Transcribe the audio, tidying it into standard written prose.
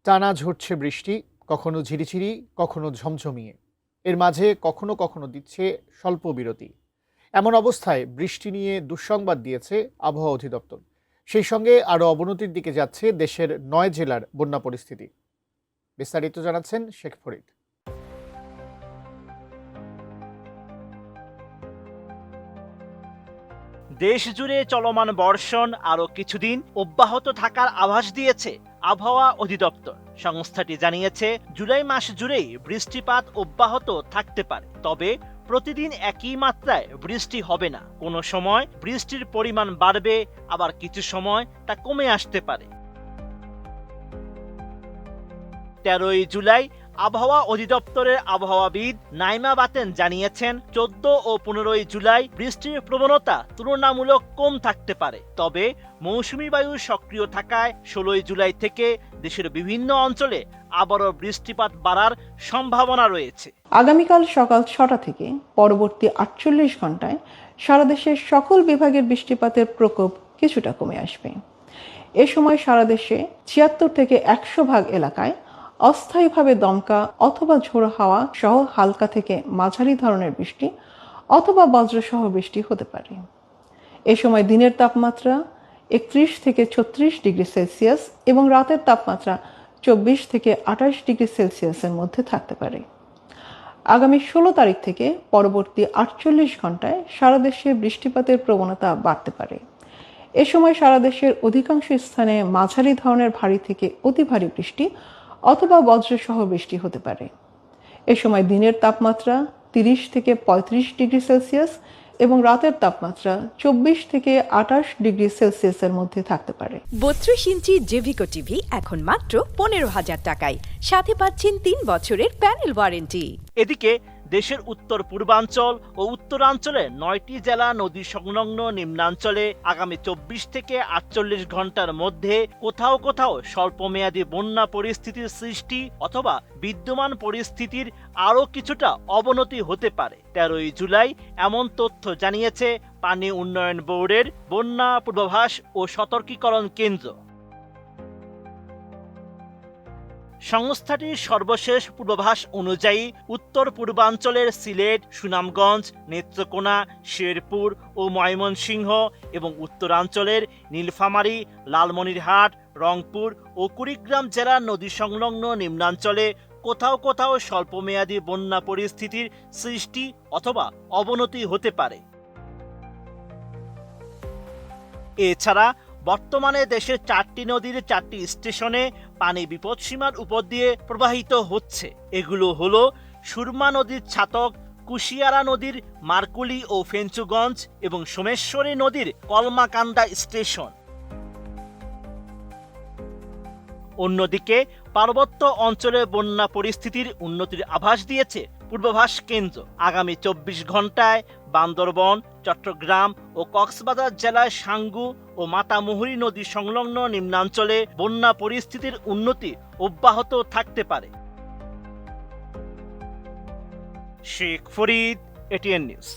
টানা ঝরছে বৃষ্টি, কখনো ঝিরিঝিরি, কখনো ঝমঝমিয়ে। এর মাঝে কখনো কখনো দিচ্ছে স্বল্প বিরতি। এমন অবস্থায় বৃষ্টি নিয়ে দুঃসংবাদ দিয়েছে আবহাওয়া অধিদপ্তর। সেই সঙ্গে আরও অবনতির দিকে যাচ্ছে দেশের ৯ জেলার বন্যা পরিস্থিতি। বিস্তারিত জানাচ্ছেন শেখ ফরিদ। দেশ জুড়ে চলমান বর্ষণ আরও কিছুদিন অব্যাহত থাকার আভাস দিয়েছে আবহাওয়া অধিদপ্তর। সংস্থাটি জানিয়েছে জুলাই মাস জুড়েই বৃষ্টিপাত অব্যাহত থাকতে পারে, তবে প্রতিদিন একই মাত্রায় বৃষ্টি হবে না। কোনো সময় বৃষ্টির পরিমাণ বাড়বে, আবার কিছু সময় তা কমে আসতে পারে। ১৩ই জুলাই আবহাওয়া অধিদপ্তরের আবহাওয়াবিদ নাইমা বাতেন জানিয়েছেন ১৪ ও ১৫ই জুলাই বৃষ্টির প্রবণতা তুলনামূলক কম থাকতে পারে, তবে মৌসুমী বায়ু সক্রিয় থাকায় ১৬ই জুলাই থেকে দেশের বিভিন্ন অঞ্চলে আবারও বৃষ্টিপাত বাড়ার সম্ভাবনা রয়েছে। আগামীকাল সকাল ৬টা থেকে পরবর্তী ৪৮ ঘন্টায় সারা দেশের সকল বিভাগের বৃষ্টিপাতের প্রকোপ কিছুটা কমে আসবে। এ সময় সারা দেশে ৭৬ থেকে ১০০ ভাগ এলাকায় অস্থায়ীভাবে দমকা অথবা ঝোড়ো হাওয়া সহ হালকা থেকে মাঝারি ধরনের বৃষ্টি অথবা বজ্রসহ বৃষ্টি হতে পারে। এ সময় দিনের তাপমাত্রা ৩১ থেকে ৩৬ ডিগ্রি সেলসিয়াস এবং রাতের তাপমাত্রা ২৪ থেকে ২৮ ডিগ্রি সেলসিয়াসের মধ্যে থাকতে পারে। আগামী ১৬ তারিখ থেকে পরবর্তী ৪৮ ঘন্টায় সারা দেশে বৃষ্টিপাতের প্রবণতা বাড়তে পারে। এ সময় সারা দেশের অধিকাংশ স্থানে মাঝারি ধরনের ভারী থেকে অতি ভারী বৃষ্টি অথবা বজ্রসহ বৃষ্টি হতে পারে। এ সময় দিনের তাপমাত্রা ৩০ থেকে ৩৫ ডিগ্রি সেলসিয়াস এবং রাতের তাপমাত্রা ২৪ থেকে ২৮ ডিগ্রি সেলসিয়াসের মধ্যে থাকতে পারে। ৩২ ইঞ্চি জেভিকো টিভি এখন মাত্র ১৫,০০০ টাকায়, সাথে পাচ্ছেন ৩ বছরের প্যানেল ওয়ারেন্টি। এদিকে দেশের উত্তর পূর্বাঞ্চল ও উত্তরাঞ্চলে ৯টি জেলা নদী সংলগ্ন নিম্নাঞ্চলে আগামী ২৪ থেকে ৪৮ ঘন্টার মধ্যে কোথাও কোথাও স্বল্পমেয়াদী বন্যা পরিস্থিতির সৃষ্টি অথবা বিদ্যমান পরিস্থিতির আরও কিছুটা অবনতি হতে পারে। ১৩ই জুলাই এমন তথ্য জানিয়েছে পানি উন্নয়ন বোর্ডের বন্যা পূর্বাভাস ও সতর্কীকরণ কেন্দ্র। সংস্থাটির সর্বশেষ পূর্বাভাস অনুযায়ী উত্তর পূর্বাঞ্চলের সিলেট, সুনামগঞ্জ, নেত্রকোনা, শেরপুর ও ময়মনসিংহ এবং উত্তরাঞ্চলের নীলফামারী, লালমনিরহাট, রংপুর ও কুড়িগ্রাম জেলার নদী সংলগ্ন নিম্নাঞ্চলে কোথাও কোথাও স্বল্পমেয়াদী বন্যা পরিস্থিতির সৃষ্টি অথবা অবনতি হতে পারে। এছাড়া বর্তমানে দেশের ৪টি নদীর ৪টি স্টেশনে পানি বিপদসীমার উপর দিয়ে প্রবাহিত হচ্ছে। এগুলো হলো সুরমা নদীর ছাতক, কুশিয়ারা নদীর মারকুলি ও ফেঞ্চুগঞ্জ এবং সোমেশ্বরী নদীর কলমাকান্দা স্টেশন। অন্যদিকে পার্বত্য অঞ্চলে বন্যা পরিস্থিতির উন্নতির আভাস দিয়েছে পূর্বাভাস কেন্দ্র। আগামী ২৪ ঘন্টায় বান্দরবন, চট্টগ্রাম ও কক্সবাজার জেলায় সাঙ্গু ও মাতামুহুরী নদী সংলগ্ন নিম্নাঞ্চলে বন্যা পরিস্থিতির উন্নতি অব্যাহত থাকতে পারে। Sheikh Farid, ATN news.